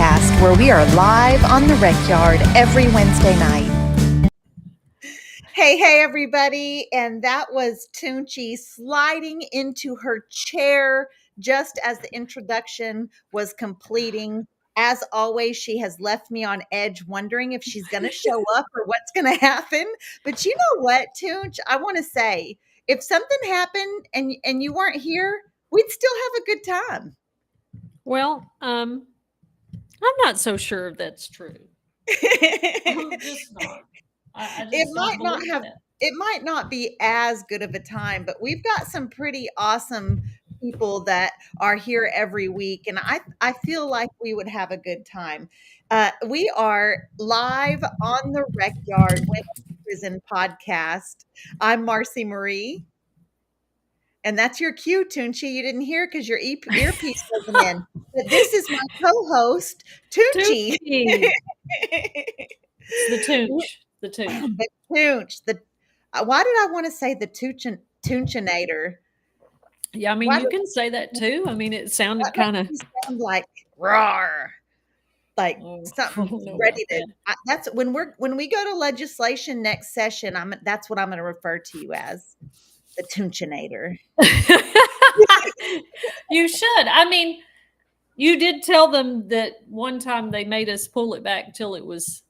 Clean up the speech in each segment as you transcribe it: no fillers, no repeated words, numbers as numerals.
podcast where we are live on the Rec Yard every Wednesday night. Hey, everybody. And that was Tunchi sliding into her chair just as the introduction was completing. As always, she has left me on edge wondering if she's going to show up or what's going to happen. But you know what, Tunch? I want to say, if something happened and you weren't here, we'd still have a good time. Well, I'm not so sure that's true. I'm just not. I just It might not be as good of a time, but we've got some pretty awesome people that are here every week, and I feel like we would have a good time. We are live on the Rec Yard Women's Prison podcast. I'm Marcy Marie. And that's your cue, Tunchi. You didn't hear because your earpiece wasn't in. But this is my co-host, Tunchi. The Tunch. The Tunch. Why did I want to say the Tunchinator? Yeah, I mean, you can say that too. I mean, it sounded kind of like roar, like something ready to. That's when we go to legislation next session. That's what I'm going to refer to you as, the Tunchinator. You should. I mean, you did tell them that one time they made us pull it back till it was.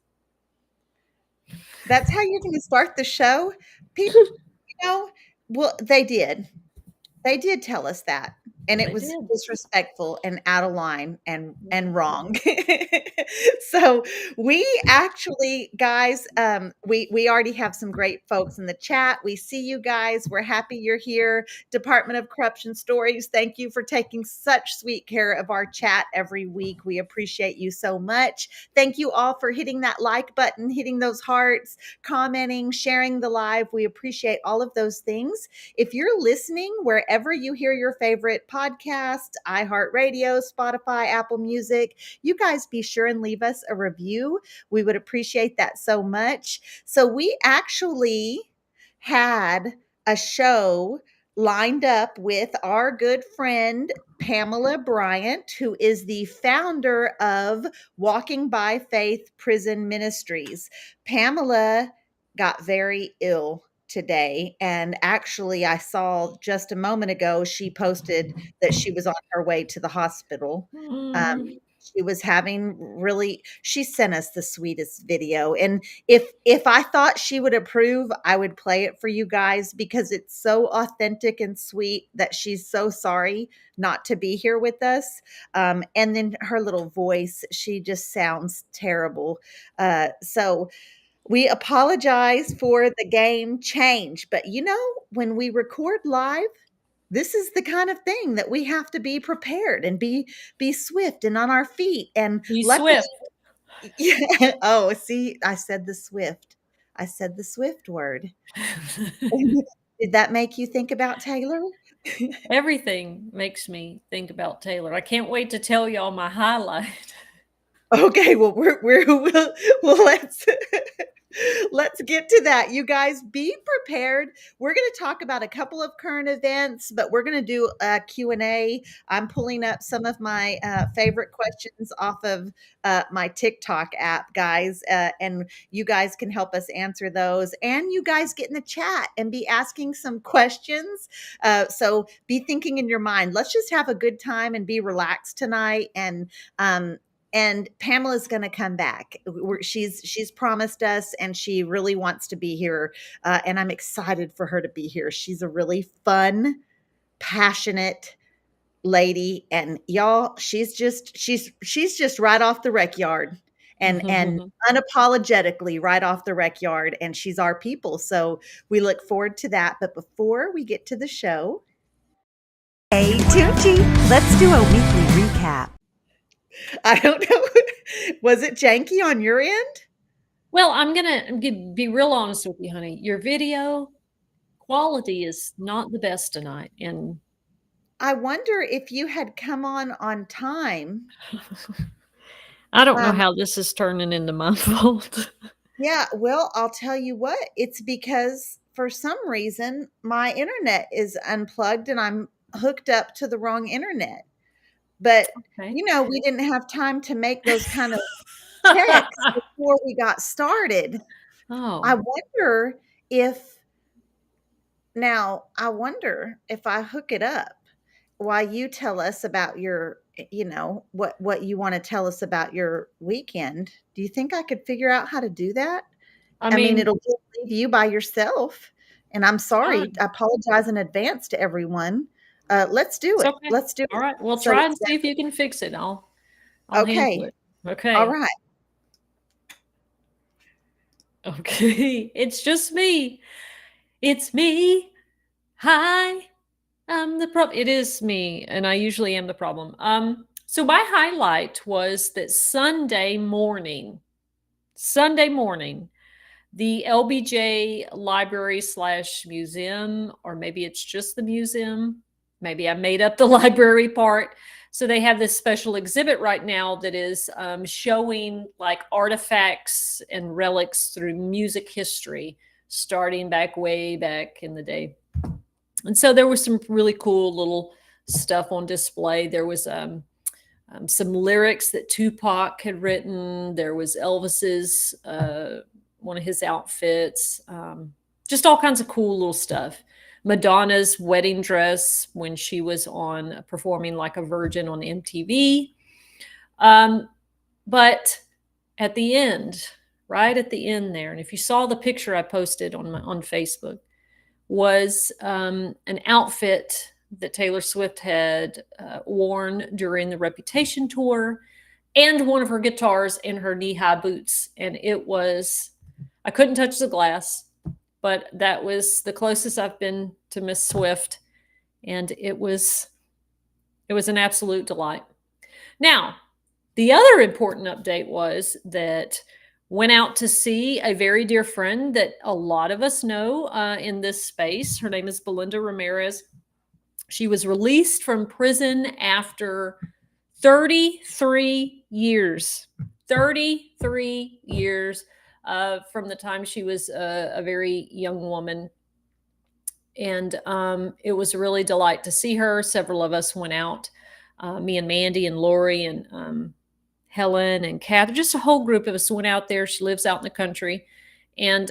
That's how you're going to start the show? People, well, they did. They did tell us that. And it was disrespectful and out of line and wrong. So we actually, guys, we already have some great folks in the chat. We see you guys. We're happy you're here. Department of Corruption Stories, thank you for taking such sweet care of our chat every week. We appreciate you so much. Thank you all for hitting that like button, hitting those hearts, commenting, sharing the live. We appreciate all of those things. If you're listening wherever you hear your favorite podcast, iHeartRadio, Spotify, Apple Music, you guys be sure and leave us a review. We would appreciate that so much. So we actually had a show lined up with our good friend Pamela Bryant, who is the founder of Walking by Faith Prison Ministries. Pamela got very ill today, and actually I saw just a moment ago she posted that she was on her way to the hospital. She was she sent us the sweetest video, and if I thought she would approve, I would play it for you guys because it's so authentic and sweet that she's so sorry not to be here with us. And then her little voice, she just sounds terrible. So we apologize for the game change, but when we record live, this is the kind of thing that we have to be prepared and be swift and on our feet and swift. Yeah. Oh, see, I said the swift. I said the swift word. Did that make you think about Taylor? Everything makes me think about Taylor. I can't wait to tell y'all my highlight. Okay, well, let's get to that. You guys be prepared. We're going to talk about a couple of current events, but we're going to do a Q&A. I'm pulling up some of my favorite questions off of my TikTok app, guys, and you guys can help us answer those. And you guys get in the chat and be asking some questions. So be thinking in your mind, let's just have a good time and be relaxed tonight. And Pamela's going to come back. She's promised us, and she really wants to be here. And I'm excited for her to be here. She's a really fun, passionate lady, and y'all, she's just right off the Rec Yard, and unapologetically right off the Rec Yard, and she's our people. So we look forward to that. But before we get to the show, hey, Tunchi, let's do a weekly recap. I don't know. Was it janky on your end? Well, I'm going to be real honest with you, honey. Your video quality is not the best tonight. And I wonder if you had come on time. I don't know how this is turning into my fault. Yeah, well, I'll tell you what. It's because for some reason my internet is unplugged and I'm hooked up to the wrong internet. But, Okay. we didn't have time to make those kind of checks before we got started. I Oh. wonder if I wonder if I hook it up while you tell us about your what you wanna tell us about your weekend. Do you think I could figure out how to do that? I I mean, mean, it'll just leave you by yourself, and I'm sorry. fine. I apologize in advance to everyone. Let's do It's it. okay. Let's do All it. right. Well, So try it's and see if you can fix it. I'll handle okay. it. All Okay. right. Okay. It's just me. It's me. Hi. I'm the problem. It is me, and I usually am the problem. So my highlight was that Sunday morning, the LBJ Library slash museum, or maybe it's just the museum. Maybe I made up the library part. So they have this special exhibit right now that is showing like artifacts and relics through music history, starting back way back in the day. And so there was some really cool little stuff on display. There was some lyrics that Tupac had written. There was Elvis's one of his outfits. Just all kinds of cool little stuff. Madonna's wedding dress when she was on performing like a virgin on MTV. But at the end, right at the end there, and if you saw the picture I posted on Facebook, was an outfit that Taylor Swift had worn during the Reputation tour, and one of her guitars and her knee-high boots. And it was, I couldn't touch the glass, but that was the closest I've been to Miss Swift, and it was an absolute delight. Now, the other important update was that went out to see a very dear friend that a lot of us know in this space. Her name is Belinda Ramirez. She was released from prison after 33 years. 33 years from the time she was a very young woman. And it was a really delight to see her. Several of us went out, me and Mandy and Lori and Helen and Kath, just a whole group of us went out there. She lives out in the country, and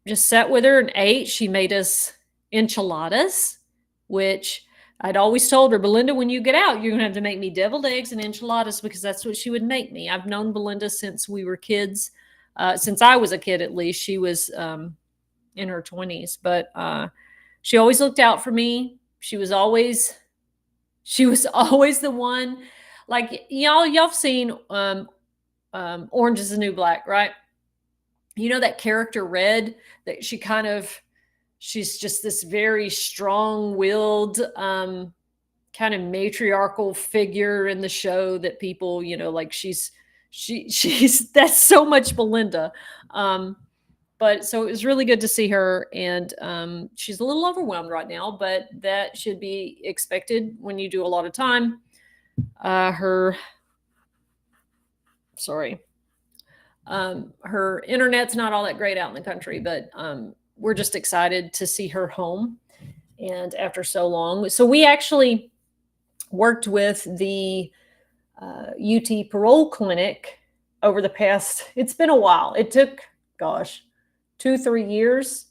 just sat with her and ate. She made us enchiladas, which I'd always told her, Belinda, when you get out, you're going to have to make me deviled eggs and enchiladas, because that's what she would make me. I've known Belinda since we were kids, since I was a kid at least. She was in her 20s, but she always looked out for me. She was always the one. Like y'all have seen Orange is the New Black, right? You know that character Red, that she's just this very strong-willed kind of matriarchal figure in the show that people, like she's that's so much Belinda. But so it was really good to see her, and she's a little overwhelmed right now, but that should be expected when you do a lot of time. Her internet's not all that great out in the country, but we're just excited to see her home, and after so long. So we actually worked with the UT Parole Clinic over the past, it's been a while. It took, 2-3 years.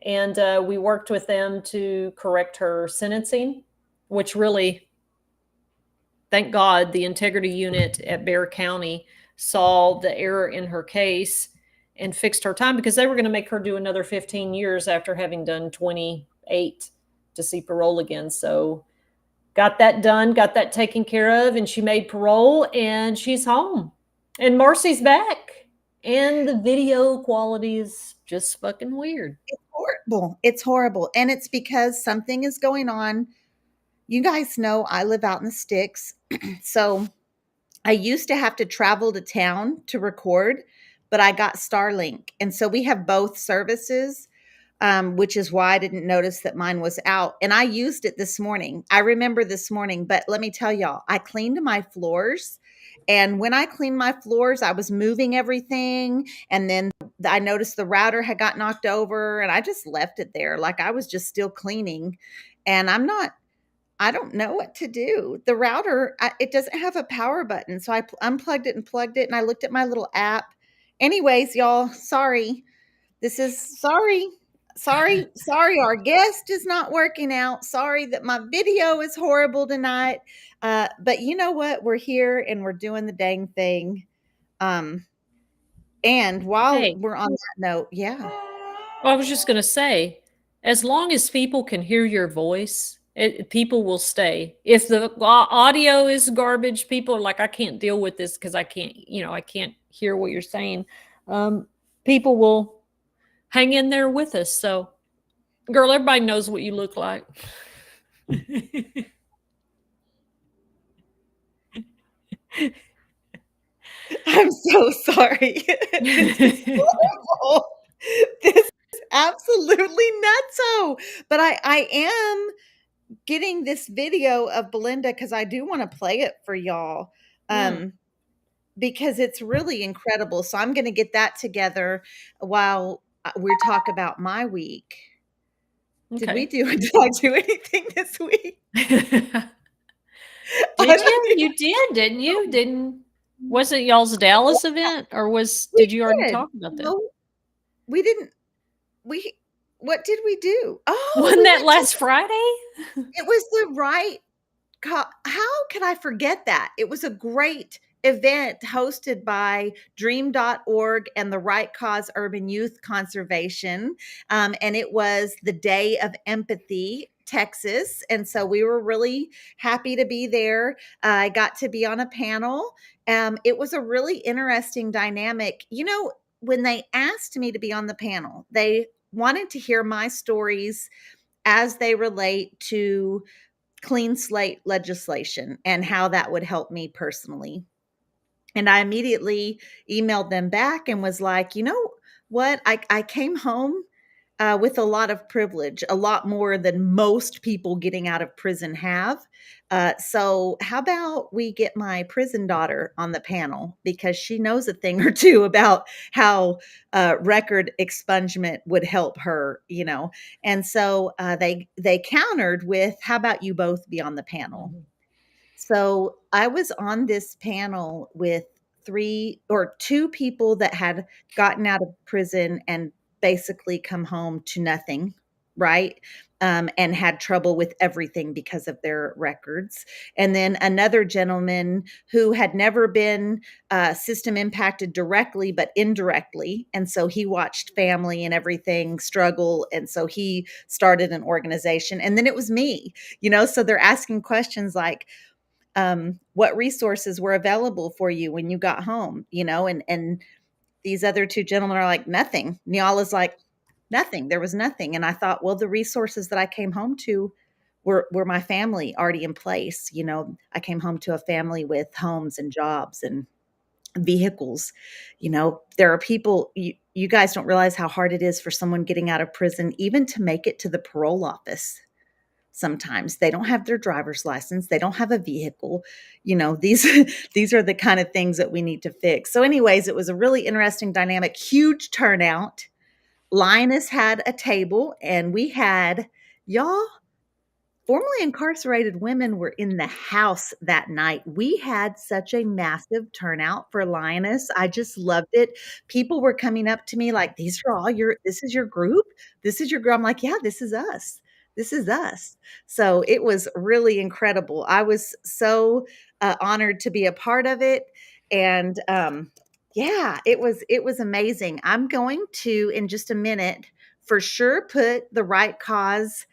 And we worked with them to correct her sentencing, which really, thank God, the integrity unit at Bexar County saw the error in her case and fixed her time, because they were going to make her do another 15 years after having done 28 to see parole again. So got that done, got that taken care of, and she made parole, and she's home. And Marcy's back. And the video quality is just fucking weird. It's horrible. It's horrible. And it's because something is going on. You guys know I live out in the sticks. So I used to have to travel to town to record, but I got Starlink. And so we have both services, which is why I didn't notice that mine was out. And I used it this morning. I remember this morning, but let me tell y'all, I cleaned my floors. And when I cleaned my floors, I was moving everything. And then I noticed the router had got knocked over, and I just left it there. Like I was just still cleaning. And I don't know what to do. The router, it doesn't have a power button, so I unplugged it and plugged it, and I looked at my little app. Anyways, y'all, sorry. This is sorry. Sorry, sorry, our guest is not working out. Sorry that my video is horrible tonight. But you know what? We're here and we're doing the dang thing. Um, and while Hey, we're on that note, yeah. well, I was just going to say, as long as people can hear your voice, people will stay. If the audio is garbage, people are like, I can't deal with this because I can't, I can't hear what you're saying. Um, People will hang in there with us. So, girl, everybody knows what you look like. I'm so sorry. This is horrible. This is absolutely nutso. But I am getting this video of Belinda because I do want to play it for y'all. Because it's really incredible. So I'm going to get that together while we talk about my week. Did Okay. did I do anything this week? Did you? You did, didn't you? Was it y'all's Dallas event or We did you already did. talk about that? No, we didn't. We, what did we do? Oh, Wasn't we that went to, last Friday? it was the right how could I forget that? It was a great event hosted by dream.org and the Right Cause Urban Youth Conservation. And it was the Day of Empathy, Texas. And so we were really happy to be there. I got to be on a panel. It was a really interesting dynamic. When they asked me to be on the panel, they wanted to hear my stories as they relate to clean slate legislation and how that would help me personally. And I immediately emailed them back and was like, you know what? I came home with a lot of privilege, a lot more than most people getting out of prison have. So, how about we get my prison daughter on the panel because she knows a thing or two about how record expungement would help her. And so they countered with, "How about you both be on the panel?" Mhm. So I was on this panel with three or two people that had gotten out of prison and basically come home to nothing, right? And had trouble with everything because of their records. And then another gentleman who had never been system impacted directly, but indirectly. And so he watched family and everything struggle. And so he started an organization. And then it was me. So they're asking questions like, what resources were available for you when you got home, and these other two gentlemen are like, nothing. Nyala's like, nothing. There was nothing. And I thought, well, the resources that I came home to were my family already in place. I came home to a family with homes and jobs and vehicles. There are people, you guys don't realize how hard it is for someone getting out of prison, even to make it to the parole office. Sometimes they don't have their driver's license, they don't have a vehicle. These these are the kind of things that we need to fix. So anyways, it was a really interesting dynamic, huge turnout. Linus had a table and we had, y'all, formerly incarcerated women were in the house that night. We had such a massive turnout for Linus. I just loved it. People were coming up to me like, this is your group? This is your group? I'm like, yeah, this is us. This is us. So it was really incredible. I was so honored to be a part of it. And yeah, it was amazing. I'm going to, in just a minute, for sure put the Right Cause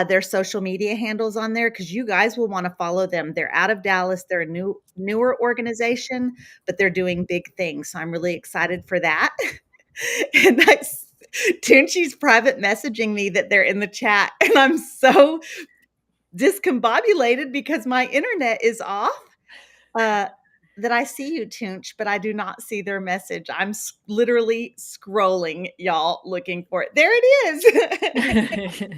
their social media handles on there because you guys will want to follow them. They're out of Dallas. They're a newer organization, but they're doing big things. So I'm really excited for that. And Tunchi's private messaging me that they're in the chat, and I'm so discombobulated because my internet is off. That I see you, Tunch, but I do not see their message. I'm literally scrolling, y'all, looking for it. There it is.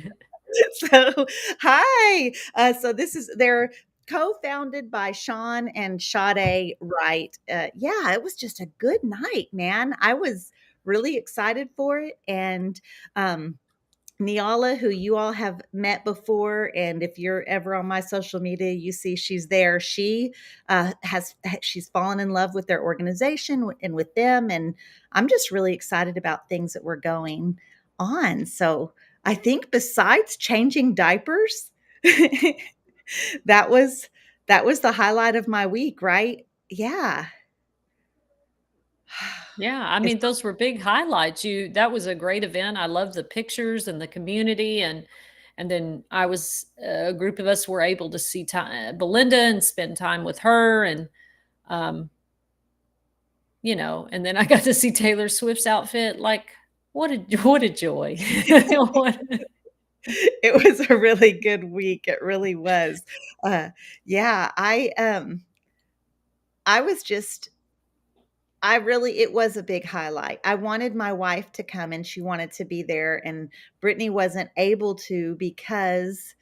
So, hi. So they're co-founded by Sean and Sade Wright. Yeah, it was just a good night, man. I was really excited for it. And Niala, who you all have met before, and if you're ever on my social media, you see she's there. She's fallen in love with their organization and with them, and I'm just really excited about things that we're going on. So I think besides changing diapers, that was the highlight of my week, right? Yeah. Yeah, I It's mean, those were big highlights. That was a great event. I love the pictures and the community, and then a group of us were able to see Belinda and spend time with her, and um, and then I got to see Taylor Swift's outfit. Like, what a joy! it was a really good week. It really was. Yeah, I was just it was a big highlight. I wanted my wife to come and she wanted to be there, and Brittany wasn't able to because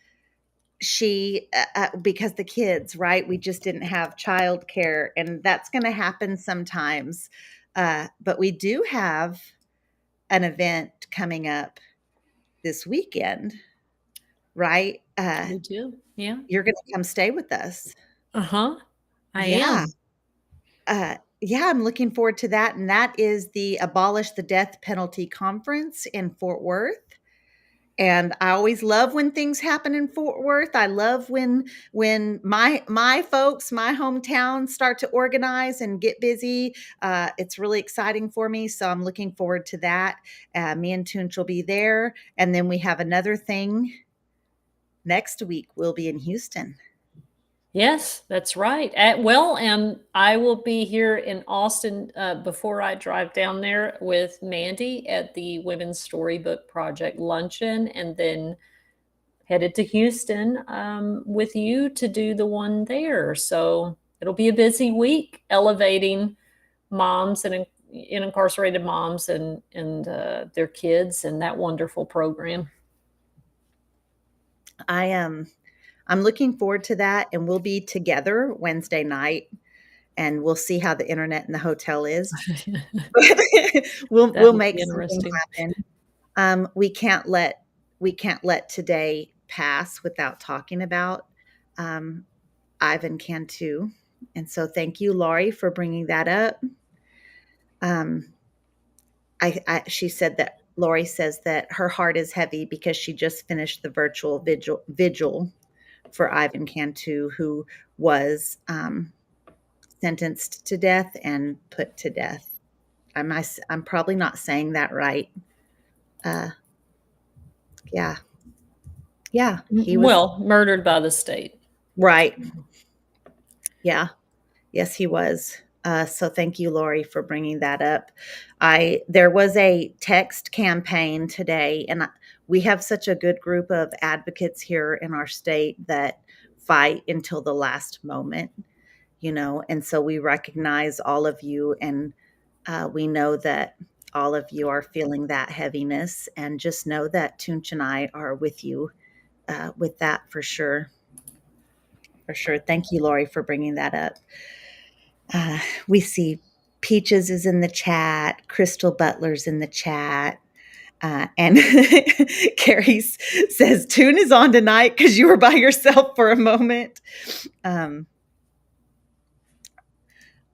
because the kids, right? We just didn't have childcare, and that's going to happen sometimes. But we do have an event coming up this weekend, right? We do, yeah. You're going to come stay with us. Uh-huh. I Yeah. am. Yeah, I'm looking forward to that, and that is the Abolish the Death Penalty Conference in Fort Worth. And I always love when things happen in Fort Worth. I love when my folks, my hometown, start to organize and get busy. It's really exciting for me, so I'm looking forward to that. Me and Tunch will be there, and then we have another thing next week. We'll be in Houston. Yes, that's right. And I will be here in Austin before I drive down there with Mandy at the Women's Storybook Project luncheon, and then headed to Houston with you to do the one there. So it'll be a busy week elevating moms and incarcerated moms and their kids and that wonderful program. I'm looking forward to that, and we'll be together Wednesday night, and we'll see how the internet in the hotel is. we'll make something happen. We can't let today pass without talking about Ivan Cantu, and so thank you, Laurie, for bringing that up. She said that Laurie says that her heart is heavy because she just finished the virtual vigil for Ivan Cantu, who was sentenced to death and put to death. I'm probably not saying that right. Yeah. He was murdered by the state. Right. Yeah. Yes, he was. So thank you, Laurie, for bringing that up. There was a text campaign today, and we have such a good group of advocates here in our state that fight until the last moment, and so we recognize all of you, and we know that all of you are feeling that heaviness, and just know that Tunch and I are with you with that for sure. For sure. Thank you, Laurie, for bringing that up. We see Peaches is in the chat. Crystal Butler's in the chat. And Carrie says, Tune is on tonight because you were by yourself for a moment. I'm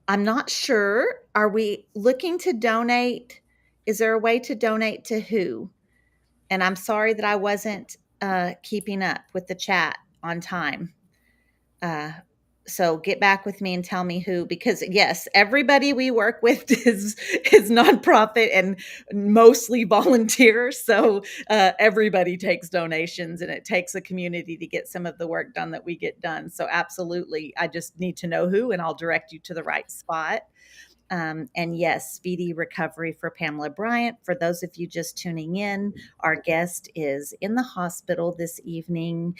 not sure. Are we looking to donate? Is there a way to donate to who? And I'm sorry that I wasn't keeping up with the chat on time. So get back with me and tell me who, because yes, everybody we work with is nonprofit and mostly volunteer. So everybody takes donations, and it takes a community to get some of the work done that we get done. So absolutely, I just need to know who, and I'll direct you to the right spot. And yes, speedy recovery for Pamela Bryant. For those of you just tuning in, our guest is in the hospital this evening.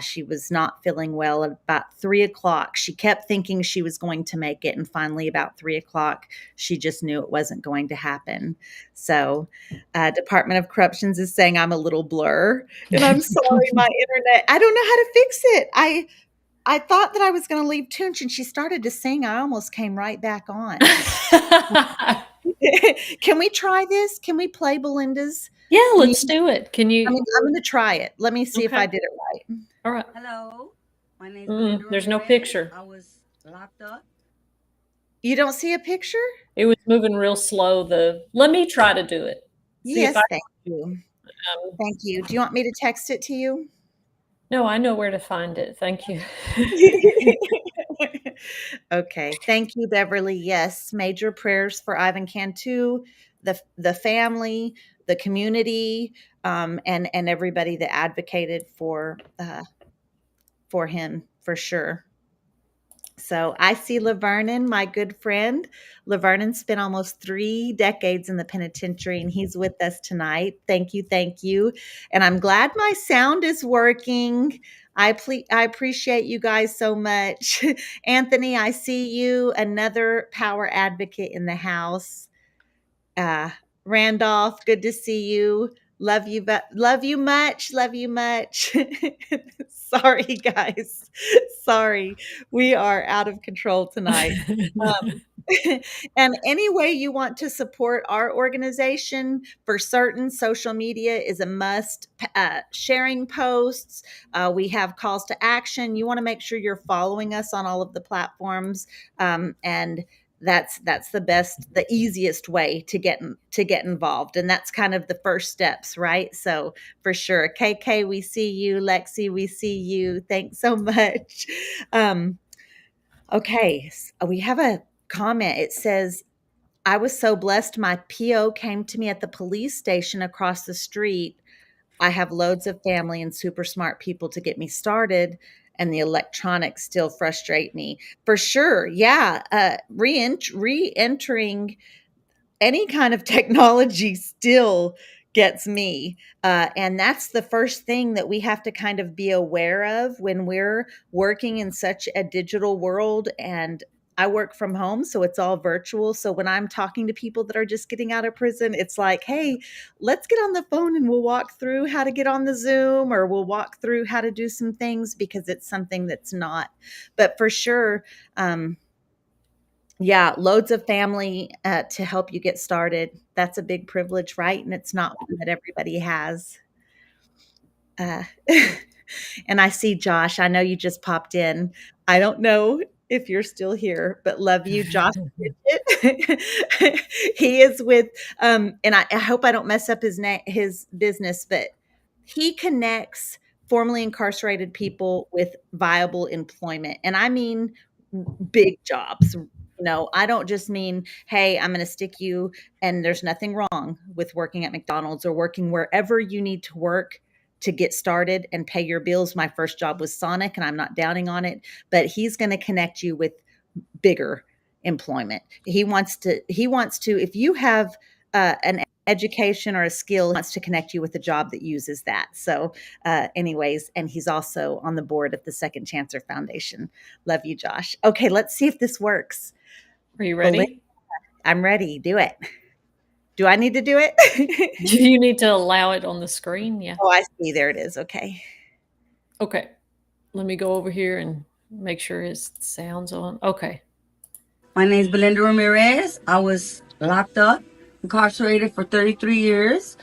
She was not feeling well at about 3 o'clock. She kept thinking she was going to make it. And finally, about 3 o'clock, she just knew it wasn't going to happen. So Department of Corrections is saying I'm a little blur. And I'm sorry, my internet, I don't know how to fix it. I thought that I was going to leave Tunch, and she started to sing. I almost came right back on. Can we try this? Can we play Belinda's? Yeah, let's do it. Can I mean, you? I'm gonna try it. Let me see if I Okay. did it right. All right. Hello, my name is Belinda There's no Ramirez. picture. I was locked up. You don't see a picture? It was moving real slow. Let me try to do it. See if Yes, I. thank you. Thank you. Do you want me to text it to you? No, I know where to find it. Thank you. Okay. Thank you, Beverly. Yes, major prayers for Ivan Cantu, the family, the community, and everybody that advocated for him for sure. So I see Lavernon, my good friend. Lavernon spent almost 3 decades in the penitentiary, and he's with us tonight. Thank you, thank you. And I'm glad my sound is working. I appreciate you guys so much. Anthony, I see you, another power advocate in the house. Randolph, good to see you. Love you, but love you much. Love you much. Sorry, guys. Sorry, we are out of control tonight. Um, and any way you want to support our organization, for certain, social media is a must. Sharing posts, we have calls to action. You want to make sure you're following us on all of the platforms, and that's the easiest way to get involved, and that's kind of the first steps, right? So for sure, KK, we see you. Lexi, we see you. Thanks so much. Okay, we have a comment. It says, I was so blessed my PO came to me at the police station across the street. I have loads of family and super smart people to get me started, and the electronics still frustrate me. For sure. Yeah. Re-entering any kind of technology still gets me. And that's the first thing that we have to kind of be aware of when we're working in such a digital world. And I work from home, so it's all virtual. So when I'm talking to people that are just getting out of prison, it's like, hey, let's get on the phone and we'll walk through how to get on the Zoom, or we'll walk through how to do some things, because it's something that's not. But for sure, yeah, loads of family to help you get started. That's a big privilege, right? And it's not one that everybody has. Uh, and I see Josh. I know you just popped in. I don't know if you're still here, but love you, Josh. He is with, and I hope I don't mess up his business, but he connects formerly incarcerated people with viable employment, and I mean big jobs. I don't just mean, hey, I'm going to stick you, and there's nothing wrong with working at McDonald's or working wherever you need to work to get started and pay your bills. My first job was Sonic, and I'm not downing on it, but he's going to connect you with bigger employment. He wants to, if you have an education or a skill, he wants to connect you with a job that uses that. So anyways, and he's also on the board of the Second Chancer Foundation. Love you, Josh. Okay, let's see if this works. Are you ready? I'm ready. Do it. Do I need to do it? Do you need to allow it on the screen? Yeah. Oh, I see. There it is. Okay. Okay. Let me go over here and make sure his sound's on. Okay. My name is Belinda Ramirez. I was locked up, incarcerated for 33 years.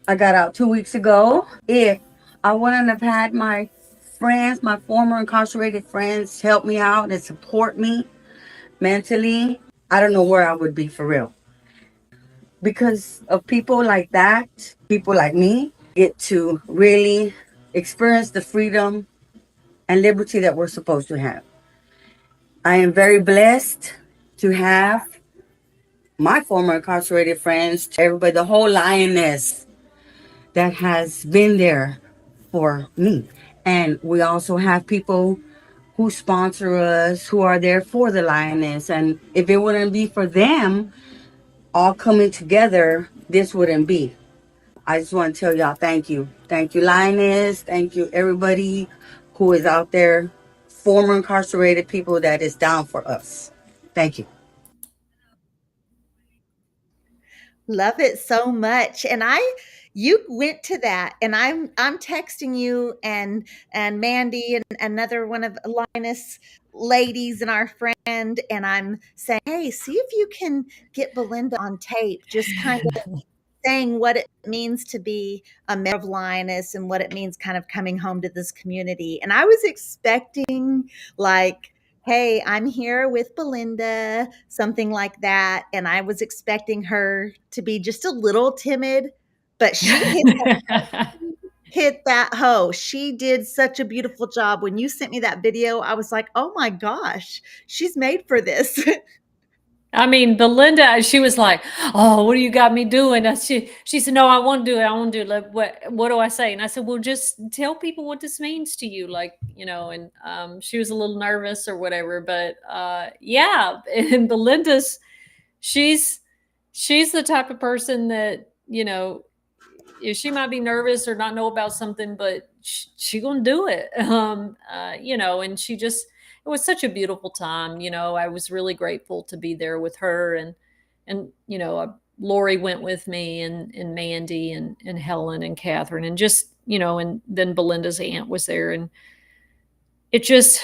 I got out 2 weeks ago. If I wouldn't have had my friends, my former incarcerated friends, help me out and support me mentally, I don't know where I would be for real. Because of people like that, people like me get to really experience the freedom and liberty that we're supposed to have. I am very blessed to have my former incarcerated friends, everybody, the whole lioness that has been there for me. And we also have people who sponsor us, who are there for the lioness. And if it wouldn't be for them all coming together, this wouldn't be. I just want to tell y'all thank you. Thank you, lioness. Thank you, everybody who is out there, former incarcerated people that is down for us. Thank you. Love it so much. And You went to that, and I'm texting you and Mandy and another one of Linus ladies and our friend, and I'm saying, "Hey, see if you can get Belinda on tape, just kind of saying what it means to be a member of Linus and what it means kind of coming home to this community." And I was expecting like, "Hey, I'm here with Belinda," something like that. And I was expecting her to be just a little timid, but she hit that hoe. She did such a beautiful job. When you sent me that video, I was like, "Oh my gosh, she's made for this." I mean, Belinda, she was like, "Oh, what do you got me doing?" She said, "No, I want to do it. I want to do it. Like, what do I say?" And I said, "Well, just tell people what this means to you, like, you know." And she was a little nervous or whatever, but yeah. And Belinda's, she's she's the type of person that, you know, if she might be nervous or not know about something, but she gonna do it. You know, and she just, it was such a beautiful time. You know, I was really grateful to be there with her, and you know, Lori went with me, and Mandy and Helen and Catherine, and just, you know, and then Belinda's aunt was there, and it just,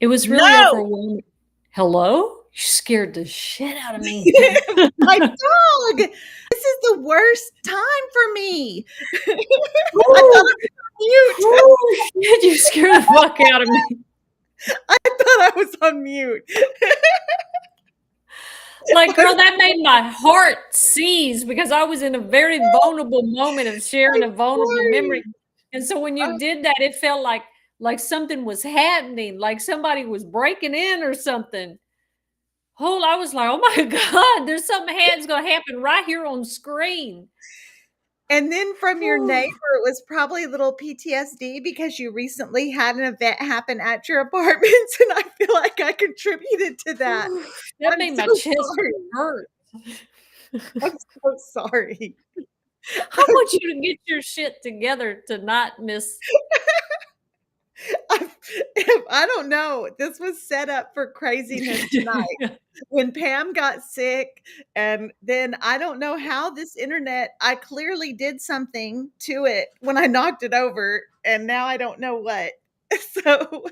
it was really No. overwhelming. Hello? You scared the shit out of me. My dog. This is the worst time for me. I thought I was on mute. Oh, shit, you scared the fuck out of me. I thought I was on mute. Like, girl, that made my heart seize because I was in a very vulnerable moment of sharing a vulnerable memory. And so when you did that, it felt like something was happening, like somebody was breaking in or something. Oh, I was like, oh my God, there's something that's going to happen right here on screen. And then from your neighbor, it was probably a little PTSD because you recently had an event happen at your apartments, and I feel like I contributed to that. That I'm made so my chest sorry. hurt. I'm so sorry. I want you to get your shit together to not miss. I don't know. This was set up for craziness tonight. When Pam got sick, and then I don't know how this internet, I clearly did something to it when I knocked it over, and now I don't know what. So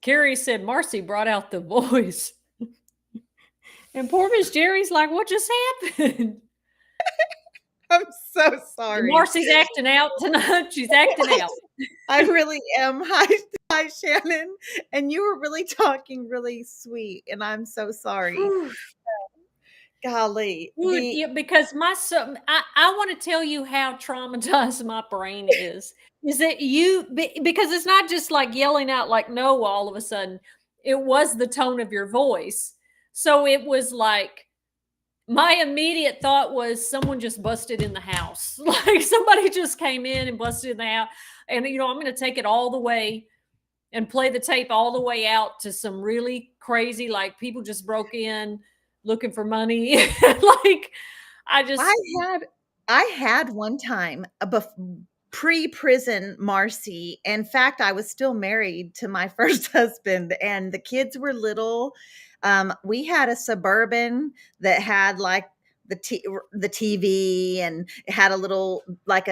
Carrie said Marcy brought out the voice. And poor Miss Jerry's like, what just happened? I'm so sorry. Marcy's acting out tonight. She's acting out. I really am. Hi, Shannon. And you were really talking really sweet, and I'm so sorry. Golly. Yeah, because my son, I want to tell you how traumatized my brain is that because it's not just like yelling out like no all of a sudden. It was the tone of your voice. So it was like, my immediate thought was someone just busted in the house. Like somebody just came in and busted in the house. And, you know, I'm going to take it all the way and play the tape all the way out to some really crazy, like people just broke in looking for money. Like I had one time a pre-prison Marcy. In fact, I was still married to my first husband, and the kids were little. We had a Suburban that had like the TV, and it had a little like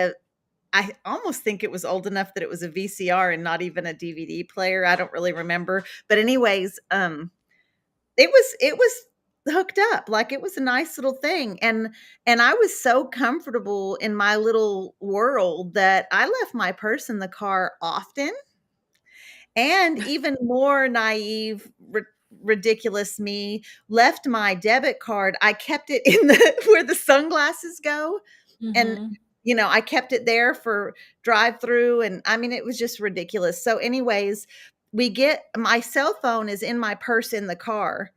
I almost think it was old enough that it was a VCR and not even a DVD player. I don't really remember, but anyways, it was hooked up, like it was a nice little thing, and I was so comfortable in my little world that I left my purse in the car often. And even more naive, ridiculous me left my debit card. I kept it in the where the sunglasses go, and you know, I kept it there for drive through, and I mean, it was just ridiculous. So anyways, my cell phone is in my purse in the car,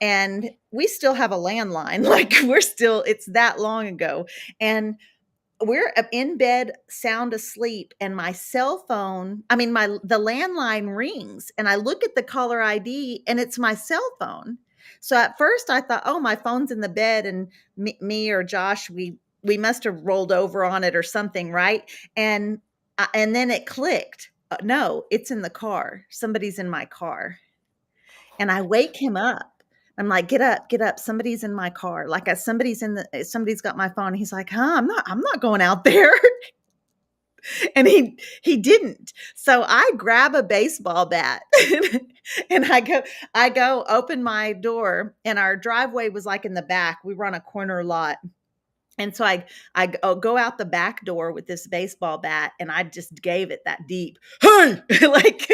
and we still have a landline. Like it's that long ago. And we're in bed, sound asleep, and my cell phone, the landline rings, and I look at the caller ID, and it's my cell phone. So at first I thought, oh, my phone's in the bed, and me or Josh, we must have rolled over on it or something, right? And then it clicked. No, it's in the car. Somebody's in my car. And I wake him up, I'm like, get up. Somebody's in my car. Like somebody's got my phone. He's like, huh, I'm not going out there. And he didn't. So I grab a baseball bat and I go open my door, and our driveway was like in the back. We were on a corner lot. And so go out the back door with this baseball bat, and I just gave it that deep, hey, like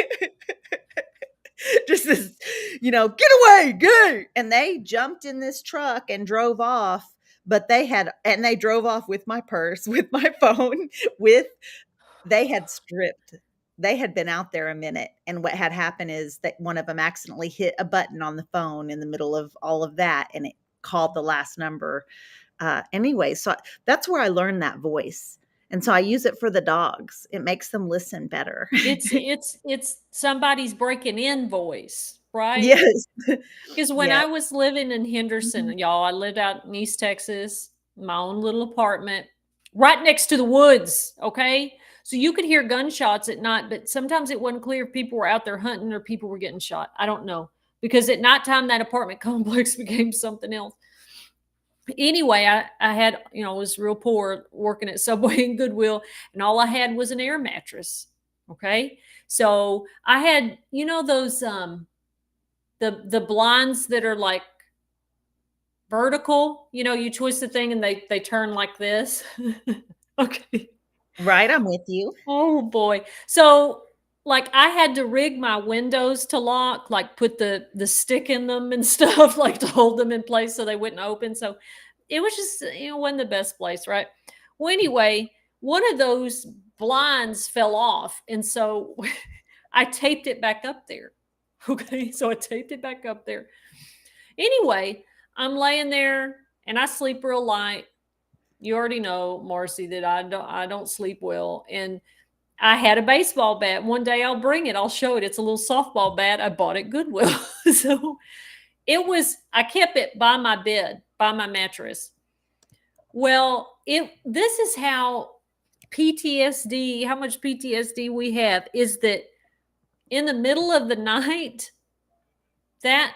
just this, get away, go. And they jumped in this truck and drove off. But they drove off with my purse, with my phone, they had been out there a minute. And what had happened is that one of them accidentally hit a button on the phone in the middle of all of that, and it called the last number. Anyway, so that's where I learned that voice. And so I use it for the dogs. It makes them listen better. It's somebody's breaking in voice, right? Yes. Because when Yeah. I was living in Henderson, y'all, I lived out in East Texas, my own little apartment, right next to the woods. Okay. So you could hear gunshots at night, but sometimes it wasn't clear if people were out there hunting or people were getting shot. I don't know. Because at nighttime, that apartment complex became something else. Anyway, I had, was real poor working at Subway and Goodwill, and all I had was an air mattress. Okay. So I had, those, the blinds that are like vertical, you twist the thing and they turn like this. Okay. Right. I'm with you. Oh boy. So like I had to rig my windows to lock, like put the stick in them and stuff, like to hold them in place so they wouldn't open. So it was just, wasn't the best place, right? Well, anyway, one of those blinds fell off. And so I taped it back up there. Okay. So I taped it back up there. Anyway, I'm laying there and I sleep real light. You already know, Marcy, that I don't sleep well. And I had a baseball bat. One day I'll bring it. I'll show it. It's a little softball bat. I bought at Goodwill. So I kept it by my bed, by my mattress. Well, this is how much PTSD we have, is that in the middle of the night, that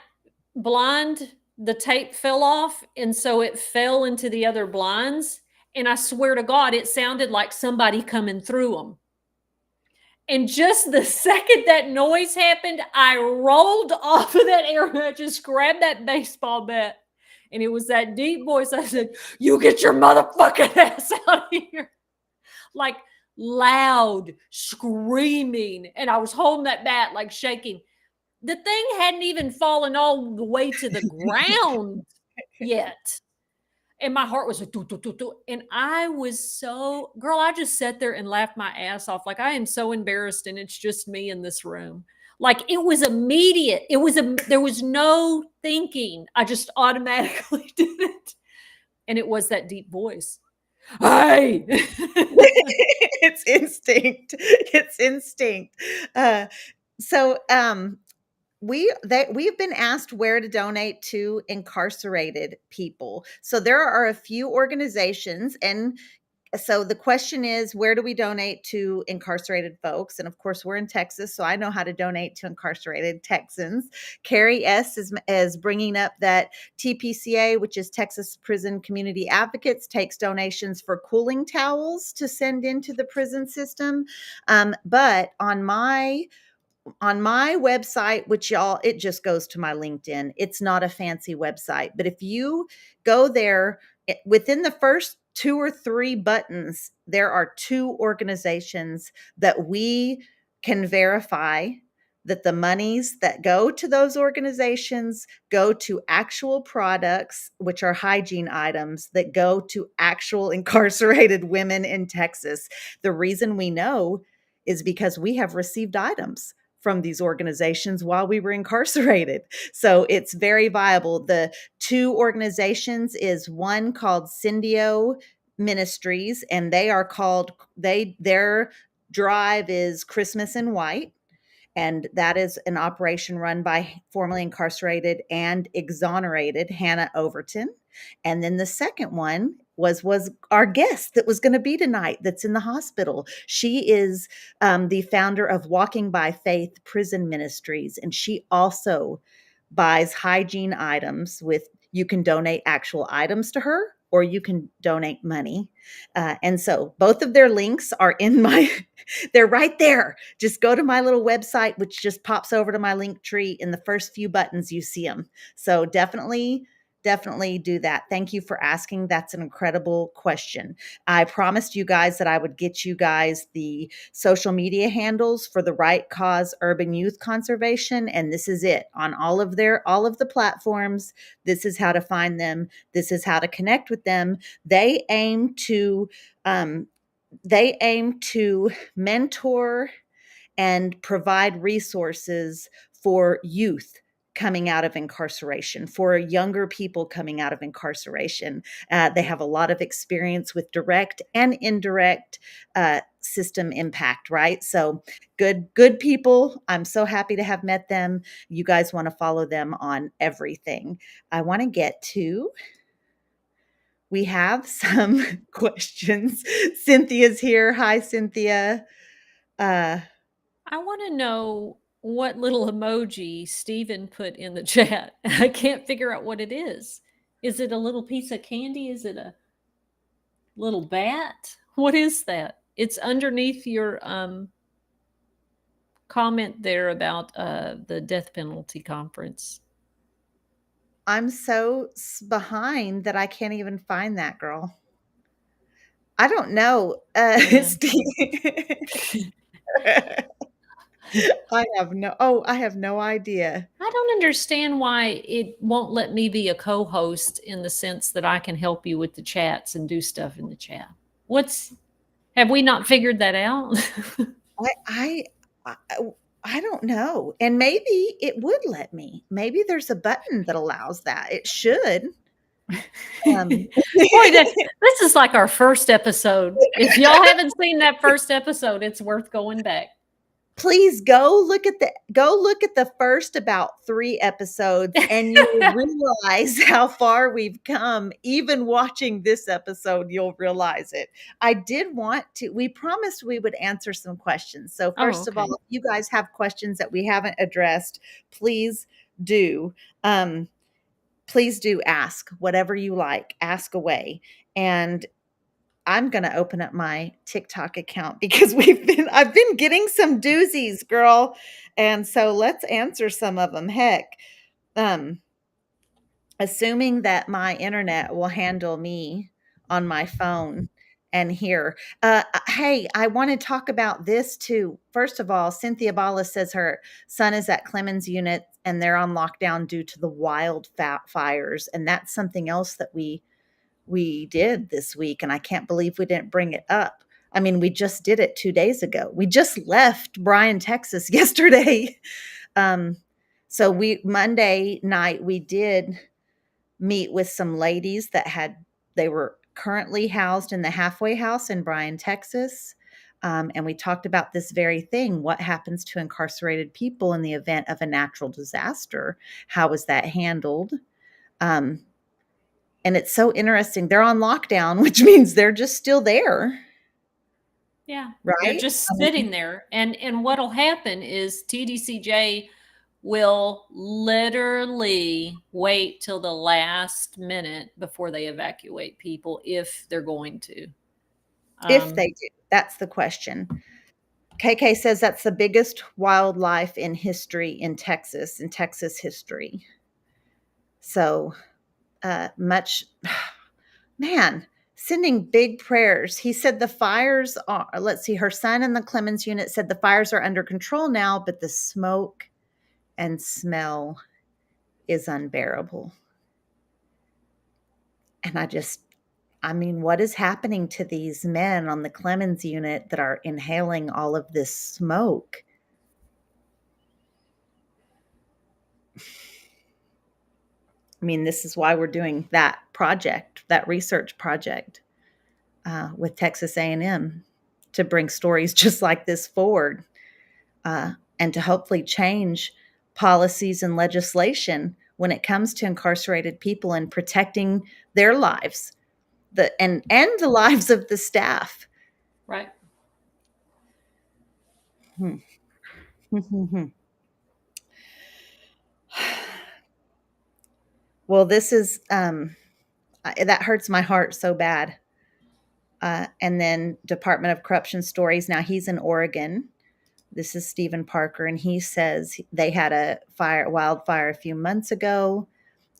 blind, the tape fell off. And so it fell into the other blinds. And I swear to God, it sounded like somebody coming through them. And just the second that noise happened, I rolled off of that air mattress, grabbed that baseball bat, and it was that deep voice. I said, "You get your motherfucking ass out of here." Like loud, screaming. And I was holding that bat, like shaking. The thing hadn't even fallen all the way to the ground yet. And my heart was like, doo, doo, doo, doo. And I was girl, I just sat there and laughed my ass off. Like, I am so embarrassed, and it's just me in this room. Like, it was immediate. There was no thinking. I just automatically did it. And it was that deep voice. Hey. It's instinct. It's instinct. We've been asked where to donate to incarcerated people. So there are a few organizations, and so the question is, where do we donate to incarcerated folks? And of course, we're in Texas, so I know how to donate to incarcerated Texans. Carrie S. is bringing up that TPCA, which is Texas Prison Community Advocates, takes donations for cooling towels to send into the prison system. But on my website, which it just goes to my LinkedIn. It's not a fancy website, but if you go there, within the first 2 or 3 buttons, there are 2 organizations that we can verify that the monies that go to those organizations go to actual products, which are hygiene items that go to actual incarcerated women in Texas. The reason we know is because we have received items from these organizations while we were incarcerated. So it's very viable. The 2 organizations is one called Syndio Ministries, and their drive is Christmas in White. And that is an operation run by formerly incarcerated and exonerated Hannah Overton. And then the second one was our guest that was going to be tonight, that's in the hospital. She is the founder of Walking by Faith Prison Ministries, and she also buys hygiene items with, you can donate actual items to her or you can donate money. And so both of their links are in my, they're right there. Just go to my little website, which just pops over to my link tree. In the first few buttons, you see them. So definitely do that. Thank you for asking. That's an incredible question. I promised you guys that I would get you guys the social media handles for the Right Cause Urban Youth Conservation, and this is it on all of the platforms. This is how to find them. This is how to connect with them. They aim to mentor and provide resources for youth coming out of incarceration, for younger people coming out of incarceration. They have a lot of experience with direct and indirect system impact, right? So good people. I'm so happy to have met them. You guys want to follow them on everything. I want to get to, we have some questions. Cynthia's here. Hi, Cynthia. I want to know what little emoji Steven put in the chat. I can't figure out what it is. Is it a little piece of candy? Is it a little bat? What is that? It's underneath your comment there about the death penalty conference. I'm so behind that I can't even find that, girl. I don't know. Steve. I have no idea. I don't understand why it won't let me be a co-host in the sense that I can help you with the chats and do stuff in the chat. Have we not figured that out? I don't know. And maybe it would let me. Maybe there's a button that allows that. It should. Boy, this is like our first episode. If y'all haven't seen that first episode, it's worth going back. Please go look at the first about 3 episodes and you'll realize how far we've come. Even watching this episode, you'll realize it. We promised we would answer some questions. So first of all, if you guys have questions that we haven't addressed, please do. Please do ask whatever you like, ask away. And I'm going to open up my TikTok account because I've been getting some doozies, girl. And so let's answer some of them. Heck, assuming that my internet will handle me on my phone and here. Hey, I want to talk about this too. First of all, Cynthia Bala says her son is at Clemens Unit and they're on lockdown due to the wildfires. And that's something else that we did this week, and I can't believe we didn't bring it up. I mean, we just did it 2 days ago. We just left Bryan, Texas yesterday. So Monday night, we did meet with some ladies they were currently housed in the halfway house in Bryan, Texas. And we talked about this very thing. What happens to incarcerated people in the event of a natural disaster? How is that handled? And it's so interesting. They're on lockdown, which means they're just still there. Yeah. Right. They're just sitting there. And what'll happen is TDCJ will literally wait till the last minute before they evacuate people if they're going to. If they do. That's the question. KK says that's the biggest wildlife in Texas history. So man, sending big prayers. He said the fires are, her son in the Clemens Unit said the fires are under control now, but the smoke and smell is unbearable. And what is happening to these men on the Clemens Unit that are inhaling all of this smoke? I mean, this is why we're doing that research project with Texas A&M to bring stories just like this forward and to hopefully change policies and legislation when it comes to incarcerated people and protecting their lives and the lives of the staff. Right. Well, this is that hurts my heart so bad. And then Department of Corruption stories. Now he's in Oregon. This is Stephen Parker, and he says they had a wildfire a few months ago,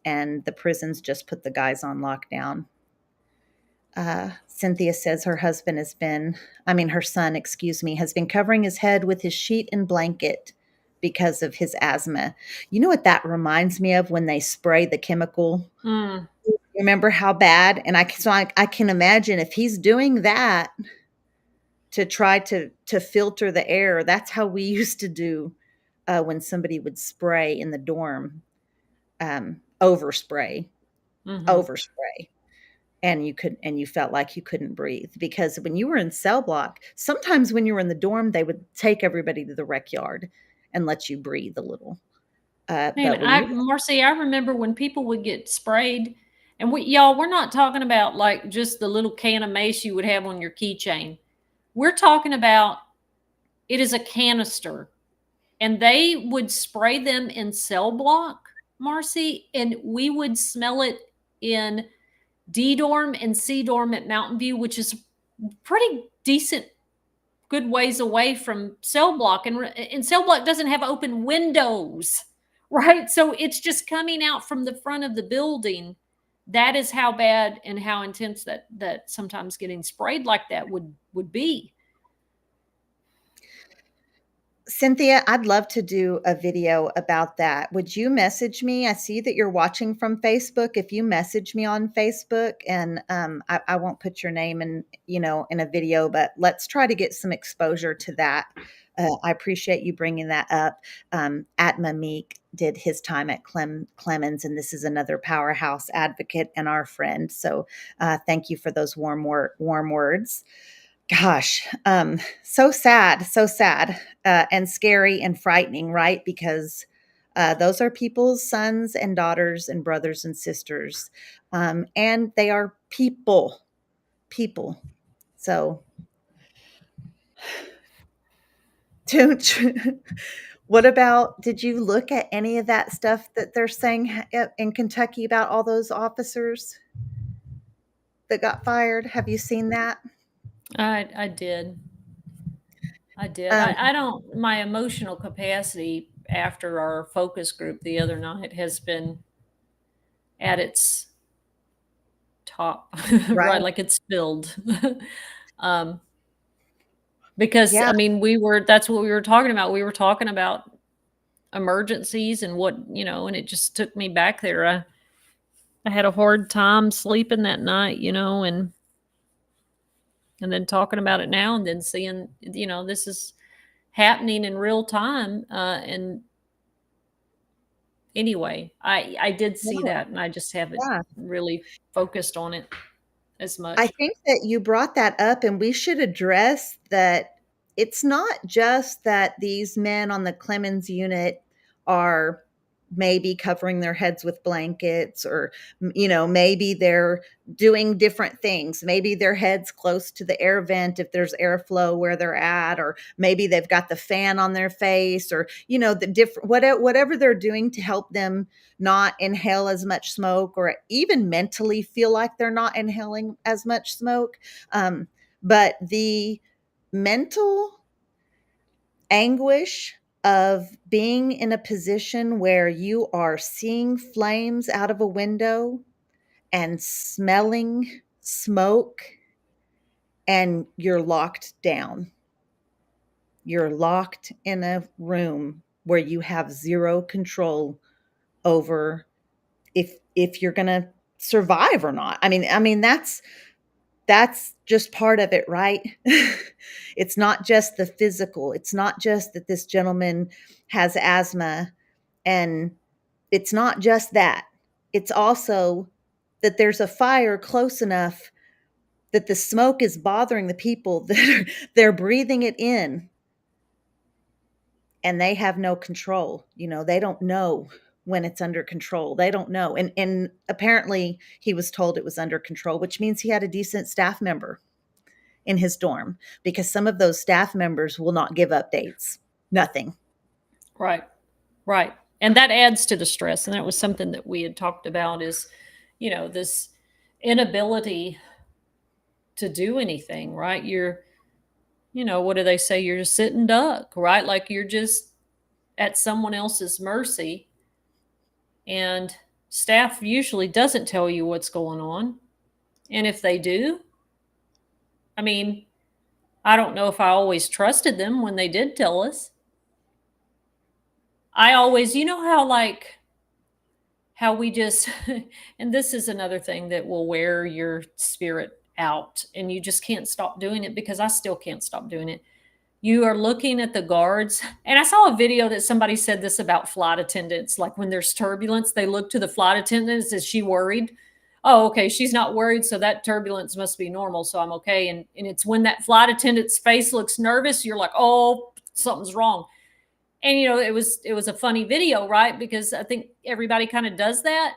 and the prisons just put the guys on lockdown. Cynthia says her son, has been covering his head with his sheet and blanket because of his asthma. You know what that reminds me of when they spray the chemical? Mm. Remember how bad? And I can imagine if he's doing that to try to filter the air. That's how we used to do when somebody would spray in the dorm, overspray, and you felt like you couldn't breathe, because when you were in cell block, sometimes when you were in the dorm, they would take everybody to the rec yard and let you breathe a little. Man, But when you Marcy, I remember when people would get sprayed, and we're not talking about like just the little can of mace you would have on your keychain. We're talking about it is a canister, and they would spray them in cell block, Marcy, and we would smell it in D dorm and C dorm at Mountain View, which is pretty decent, good ways away from cell block, and cell block doesn't have open windows, right? So it's just coming out from the front of the building. That is how bad and how intense that sometimes getting sprayed like that would be. Cynthia, I'd love to do a video about that. Would you message me? I see that you're watching from Facebook. If you message me on Facebook, and I won't put your name in a video, but let's try to get some exposure to that. I appreciate you bringing that up. Atma Meek did his time at Clemens, and this is another powerhouse advocate and our friend. So thank you for those warm words. Gosh, so sad, and scary and frightening, right? Because those are people's sons and daughters and brothers and sisters, and they are people. So, what about? Did you look at any of that stuff that they're saying in Kentucky about all those officers that got fired? Have you seen that? I did. I don't, my emotional capacity after our focus group the other night has been at its top, right? Like it's filled. Because Yeah. I mean, that's what we were talking about. We were talking about emergencies and and it just took me back there. I had a hard time sleeping that night, and then talking about it now, and then seeing, this is happening in real time. And anyway, I did see that, and I just haven't really focused on it as much. I think that you brought that up, and we should address that it's not just that these men on the Clemens unit are maybe covering their heads with blankets, or maybe they're doing different things. Maybe their head's close to the air vent if there's airflow where they're at, or maybe they've got the fan on their face, or the different whatever they're doing to help them not inhale as much smoke, or even mentally feel like they're not inhaling as much smoke. But the mental anguish of being in a position where you are seeing flames out of a window and smelling smoke, and you're locked down. You're locked in a room where you have zero control over if you're going to survive or not. I mean that's just part of it, right? It's not just the physical. It's not just that this gentleman has asthma, and it's not just that. It's also that there's a fire close enough that the smoke is bothering the people that they're breathing it in, and they have no control. They don't know when it's under control. They don't know. And apparently he was told it was under control, which means he had a decent staff member in his dorm, because some of those staff members will not give updates. Nothing. Right. And that adds to the stress. And that was something that we had talked about is, this inability to do anything, right? What do they say? You're a sitting duck, right? Like you're just at someone else's mercy. And staff usually doesn't tell you what's going on. And if they do, I mean, I don't know if I always trusted them when they did tell us. I always, how we just, and this is another thing that will wear your spirit out and you just can't stop doing it, because I still can't stop doing it. You are looking at the guards. And I saw a video that somebody said this about flight attendants. Like when there's turbulence, they look to the flight attendants. Is she worried? Oh, okay. She's not worried. So that turbulence must be normal. So I'm okay. And it's when that flight attendant's face looks nervous, you're like, oh, something's wrong. And, it was a funny video, right? Because I think everybody kind of does that.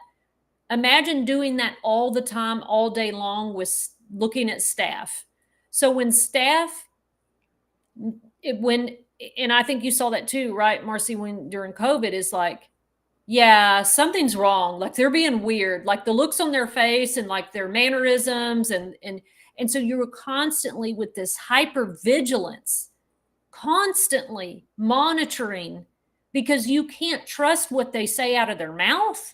Imagine doing that all the time, all day long, with looking at staff. So when staff, and I think you saw that too, right, Marcy, when during COVID, is like, yeah, something's wrong. Like they're being weird, like the looks on their face and like their mannerisms. And so you were constantly with this hyper vigilance, constantly monitoring, because you can't trust what they say out of their mouth.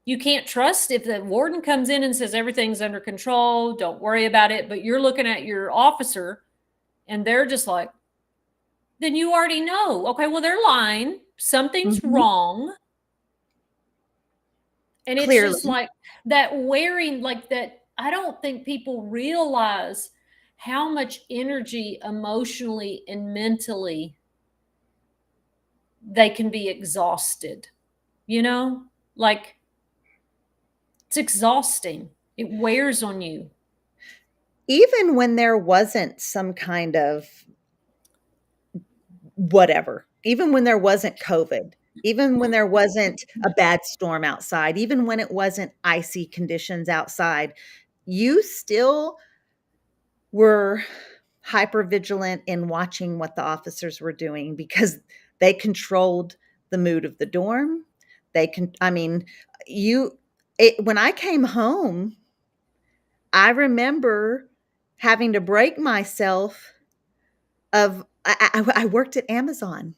You can't trust if the warden comes in and says everything's under control, don't worry about it. But you're looking at your officer and they're just like, then you already know. Okay, well, they're lying. Something's wrong. And it's Clearly. just like that wearing, like that. I don't think people realize how much energy emotionally and mentally they can be exhausted, like it's exhausting. It wears on you. Even when there wasn't some kind of whatever, even when there wasn't COVID, even when there wasn't a bad storm outside, even when it wasn't icy conditions outside, you still were hyper vigilant in watching what the officers were doing, because they controlled the mood of the dorm. When I came home, I remember having to break myself I worked at Amazon,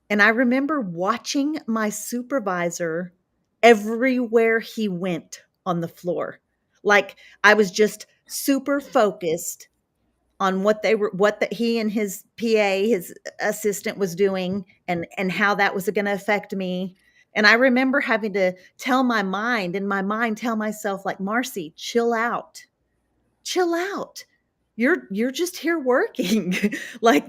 and I remember watching my supervisor everywhere he went on the floor. Like I was just super focused on what he and his PA, his assistant, was doing, and how that was going to affect me. And I remember having to tell myself, like, Marcy, chill out. You're just here working. Like,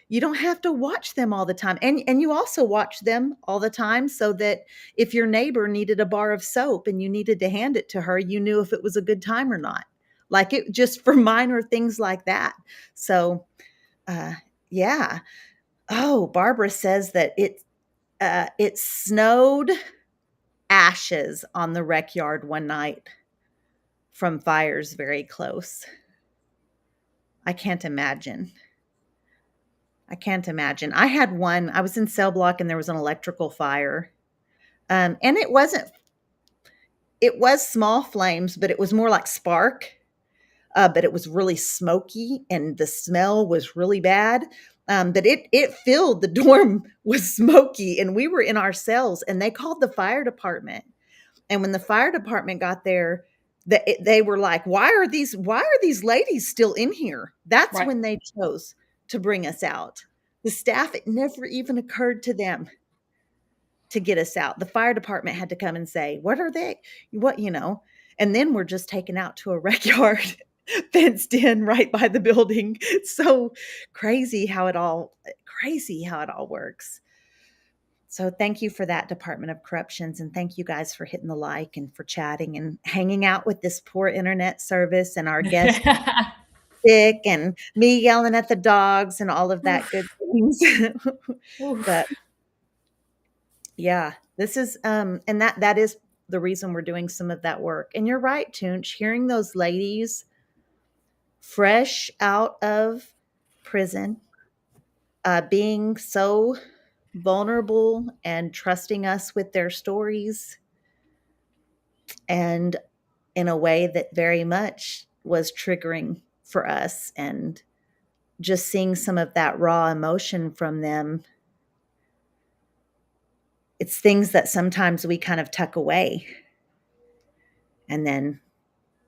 you don't have to watch them all the time. And you also watch them all the time so that if your neighbor needed a bar of soap and you needed to hand it to her, you knew if it was a good time or not. Like, it just for minor things like that. So, yeah. Oh, Barbara says that it snowed ashes on the rec yard one night from fires very close. I can't imagine. I had one. I was in cell block and there was an electrical fire. And it was small flames, but it was more like spark. But it was really smoky and the smell was really bad. But it filled the dorm with smoky, and we were in our cells, and they called the fire department. And when the fire department got there, they were like, why are these ladies still in here? That's right. When they chose to bring us out. The staff, it never even occurred to them to get us out. The fire department had to come and say, what are they? And then we're just taken out to a rec yard, fenced in right by the building. So crazy how it all works. So thank you for that, Department of Corrections, and thank you guys for hitting the like and for chatting and hanging out with this poor internet service and our guest sick and me yelling at the dogs and all of that good things. But yeah, this is and that is the reason we're doing some of that work. And you're right, Tunch, hearing those ladies fresh out of prison, being so vulnerable and trusting us with their stories, and in a way that very much was triggering for us. And just seeing some of that raw emotion from them, it's things that sometimes we kind of tuck away. And then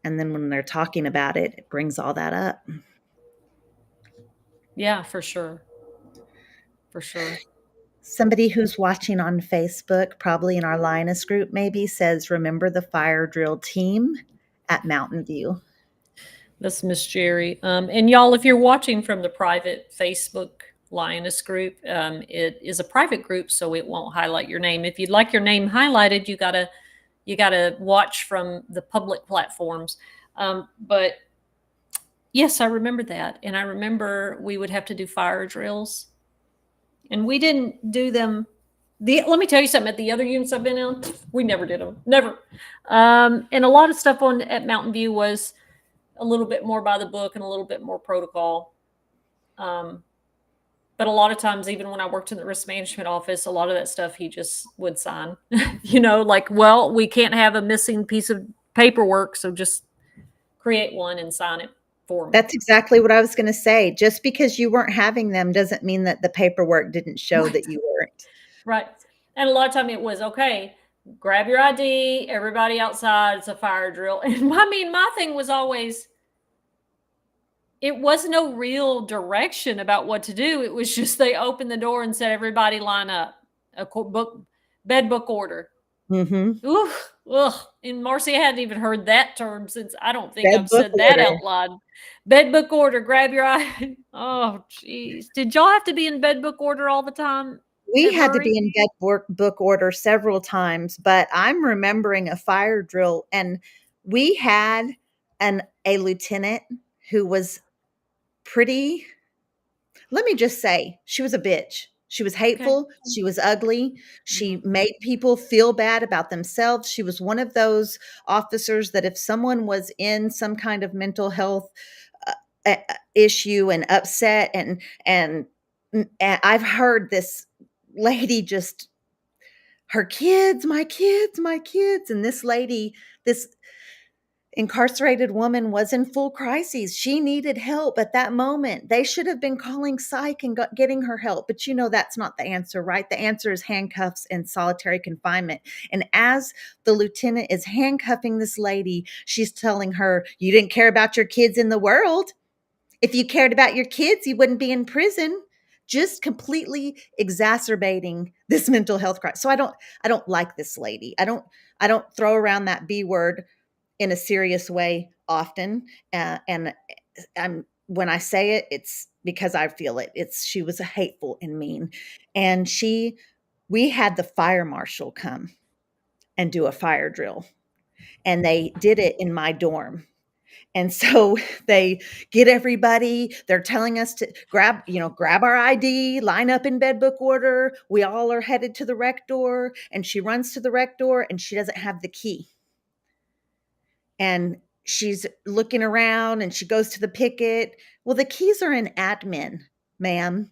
when they're talking about it, it brings all that up. Yeah, for sure. For sure. Somebody who's watching on Facebook, probably in our Lioness group maybe, says, remember the fire drill team at Mountain View. That's Miss Jerry. And y'all, if you're watching from the private Facebook Lioness group, it is a private group, so it won't highlight your name. If you'd like your name highlighted, you gotta watch from the public platforms. But yes, I remember that, and I remember we would have to do fire drills, and we didn't do them. Let me tell you something. At the other units I've been in, we never did them. Never. And a lot of stuff at Mountain View was a little bit more by the book and a little bit more protocol. But a lot of times, even when I worked in the risk management office, a lot of that stuff he just would sign. Like, well, we can't have a missing piece of paperwork, so just create one and sign it for me. That's exactly what I was going to say. Just because you weren't having them doesn't mean that the paperwork didn't show that you weren't. Right. And a lot of time it was, okay, grab your ID, everybody outside, it's a fire drill. And my thing was always, it was no real direction about what to do. It was just they opened the door and said, everybody line up. Bed book order. Mm-hmm. Ugh. And Marcy, I hadn't even heard that term since I don't think I've said that out loud. Bed book order, grab your eye. Oh, geez. Did y'all have to be in bed book order all the time? We had to be in bed book order several times, but I'm remembering a fire drill, and we had a lieutenant who was pretty, let me just say, she was a bitch. She was hateful. Okay. She was ugly. She made people feel bad about themselves. She was one of those officers that if someone was in some kind of mental health issue and upset, and I've heard this lady just, her kids, my kids, my kids. And this lady, this incarcerated woman was in full crises. She needed help at that moment. They should have been calling psych and getting her help. But that's not the answer, right? The answer is handcuffs and solitary confinement. And as the lieutenant is handcuffing this lady, she's telling her, you didn't care about your kids in the world. If you cared about your kids, you wouldn't be in prison. Just completely exacerbating this mental health crisis. So I don't like this lady. I don't throw around that B word in a serious way often. And when I say it, it's because I feel it. She was a hateful and mean. And we had the fire marshal come and do a fire drill. And they did it in my dorm. And so they get everybody, they're telling us to grab our ID, line up in bed book order. We all are headed to the rec door, and she runs to the rec door and she doesn't have the key. And she's looking around and she goes to the picket. Well, the keys are in admin, ma'am,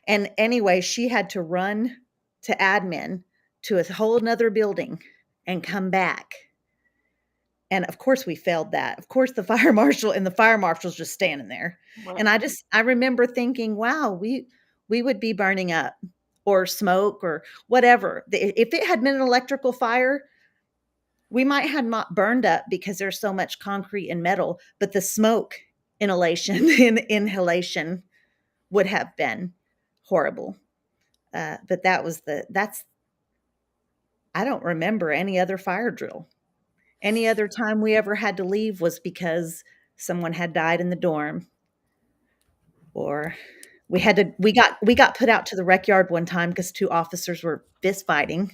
and anyway, she had to run to admin to a whole nother building and come back. And of course we failed that. Of course the fire marshal's just standing there. Wow. And I remember thinking, wow, we would be burning up or smoke or whatever. If it had been an electrical fire, we might have not burned up because there's so much concrete and metal, but the smoke inhalation would have been horrible. But I don't remember any other fire drill. Any other time we ever had to leave was because someone had died in the dorm, or we got put out to the rec yard one time because 2 officers were fist fighting,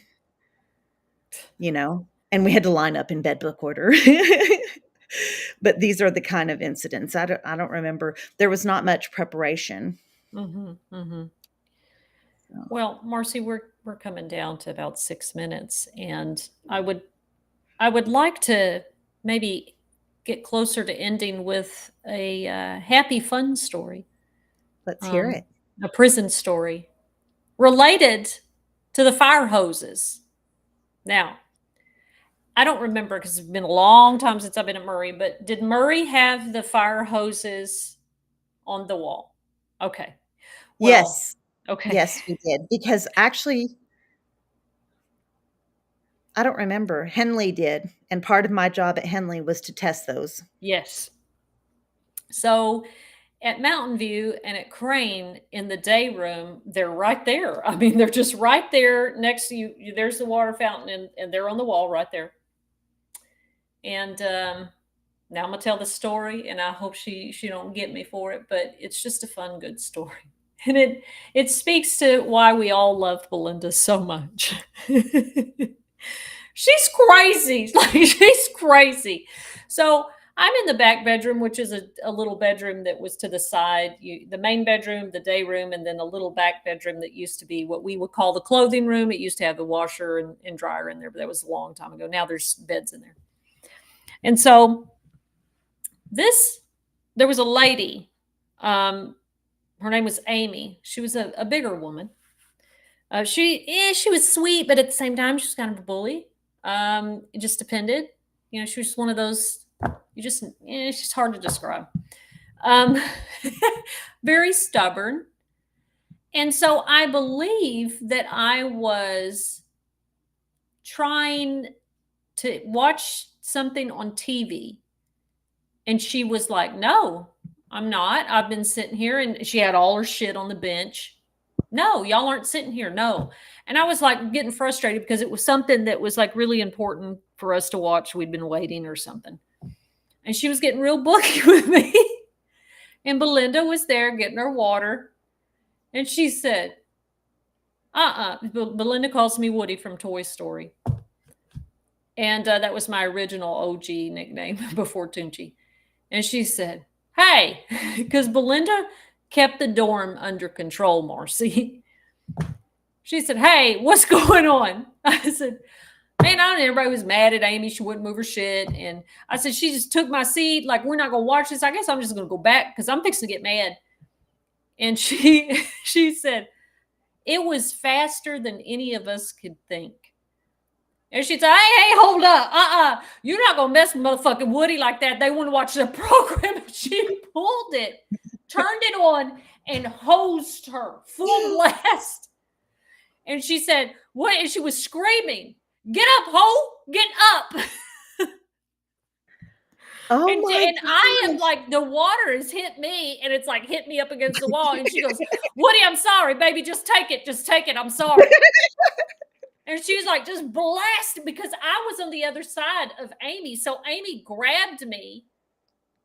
and we had to line up in bed book order. But these are the kind of incidents. I don't remember. There was not much preparation. Mm-hmm, mm-hmm. So. Well, Marcy, we're coming down to about 6 minutes, and I would like to maybe get closer to ending with a happy, fun story. Let's hear it. A prison story. related to the fire hoses. Now, I don't remember because it's been a long time since I've been at Murray, but did Murray have the fire hoses on the wall? Okay. Well, Yes. okay. Yes, we did, because actually I don't remember. Henley did, and part of my job at Henley was to test those. Yes. So at Mountain View and at Crane in the day room, they're right there. I mean, they're just right there next to you. There's the water fountain, and they're on the wall right there. And now I'm gonna tell the story, and I hope she don't get me for it, but it's just a fun, good story, and it speaks to why we all loved Belinda so much. She's crazy, like she's crazy. So I'm in the back bedroom, which is a little bedroom that was to the side. The main bedroom, the day room, and then a little back bedroom that used to be what we would call the clothing room. It used to have the washer and dryer in there, but that was a long time ago. Now there's beds in there. And so there was a lady. Her name was Amy. She was a bigger woman. She was sweet, but at the same time, she was kind of a bully. It just depended. She was just one of those. It's just hard to describe. Very stubborn. And so I believe that I was trying to watch something on TV. And she was like, no, I'm not. I've been sitting here. And she had all her shit on the bench. No, y'all aren't sitting here. No. And I was like getting frustrated because it was something that was like really important for us to watch. We'd been waiting or something. And she was getting real booky with me. And Belinda was there getting her water. And she said, Belinda calls me Woody from Toy Story. And that was my original OG nickname before Tunchi. And she said, hey, because Belinda kept the dorm under control, Marcy. She said, hey, what's going on? I said, man, I don't know. Everybody was mad at Amy. She wouldn't move her shit. And I said, she just took my seat. Like, we're not going to watch this. I guess I'm just going to go back because I'm fixing to get mad. And she said, it was faster than any of us could think. And she said, hey, hold up. You're not going to mess with motherfucking Woody like that. They want to watch the program. She pulled it, turned it on, and hosed her full blast. And she said, what? And she was screaming, get up, ho, get up. Oh and my and I am like, the water has hit me, and it's like hit me up against the wall. And she goes, Woody, I'm sorry, baby. Just take it. I'm sorry. And she was like, just blast, because I was on the other side of Amy. So Amy grabbed me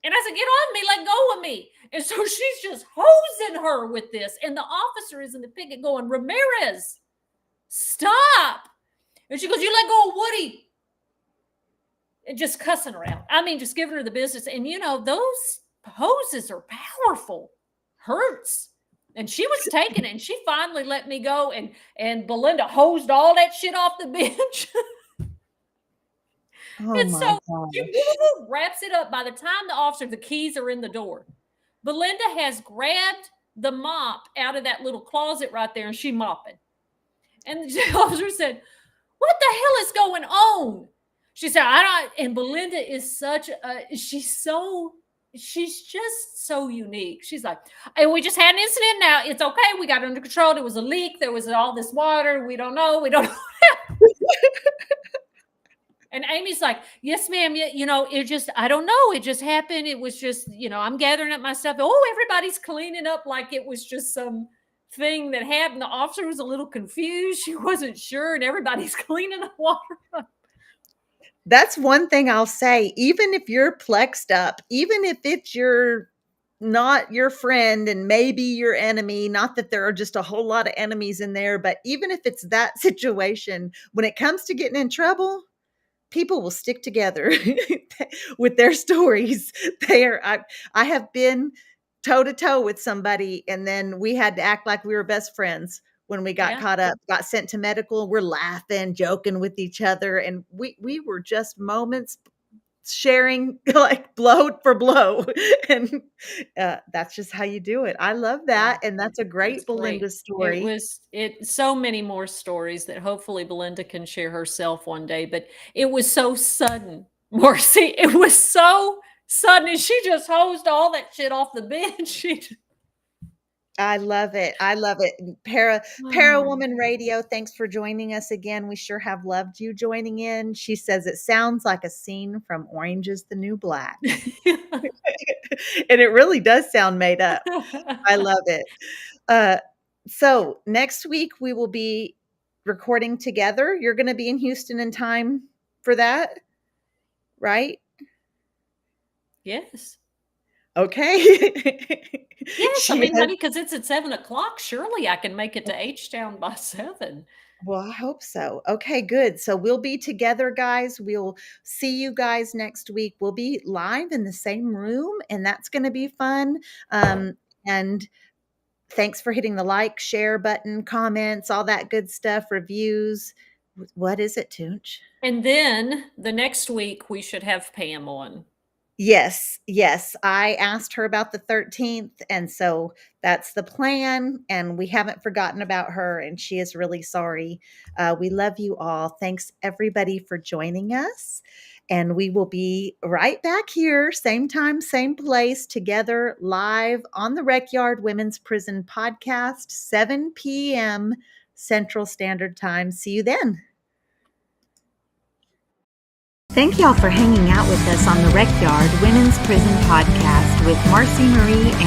and I said, get on me, let go of me. And so she's just hosing her with this. And the officer is in the picket going, Ramirez, stop. And she goes, you let go of Woody. And just cussing her out. I mean, just giving her the business. And those hoses are powerful. Hurts. And she was taking it, and she finally let me go, and Belinda hosed all that shit off the bench. And so she wraps it up. By the time the keys are in the door, Belinda has grabbed the mop out of that little closet right there, and she's mopping. And the officer said, what the hell is going on? She said, and Belinda is she's just so unique. She's like, hey, we just had an incident now. It's okay. We got it under control. There was a leak. There was all this water. We don't know. And Amy's like, yes, ma'am. It just, I don't know. It just happened. It was just, I'm gathering up my stuff. Oh, everybody's cleaning up like it was just some thing that happened. The officer was a little confused. She wasn't sure. And everybody's cleaning the water up. That's one thing I'll say. Even if you're plexed up, even if it's not your friend and maybe your enemy, not that there are just a whole lot of enemies in there, but even if it's that situation, when it comes to getting in trouble, people will stick together with their stories. I have been toe to toe with somebody, and then we had to act like we were best friends. When we got caught up, got sent to medical, we're laughing, joking with each other. And we were just moments sharing like blow for blow. And that's just how you do it. I love that. And that's a great Belinda story. So many more stories that hopefully Belinda can share herself one day, but it was so sudden, Marcy. It was so sudden, and she just hosed all that shit off the bench. I love it. I love it. Para Woman Radio, thanks for joining us again. We sure have loved you joining in. She says it sounds like a scene from Orange is the New Black. And it really does sound made up. I love it. So next week we will be recording together. You're going to be in Houston in time for that, right? Yes. Okay. Yes, I mean, honey, because it's at 7:00. Surely I can make it to H-Town by 7. Well, I hope so. Okay, good. So we'll be together, guys. We'll see you guys next week. We'll be live in the same room, and that's going to be fun. And thanks for hitting the like, share button, comments, all that good stuff, reviews. What is it, Tunch? And then the next week we should have Pam on. Yes. I asked her about the 13th, and so that's the plan, and we haven't forgotten about her, and she is really sorry. We love you all. Thanks, everybody, for joining us, and we will be right back here, same time, same place, together live on the Rec Yard Women's Prison Podcast, 7 p.m. Central Standard Time. See you then. Thank y'all for hanging out with us on the Rec Yard Women's Prison Podcast with Marcy Marie and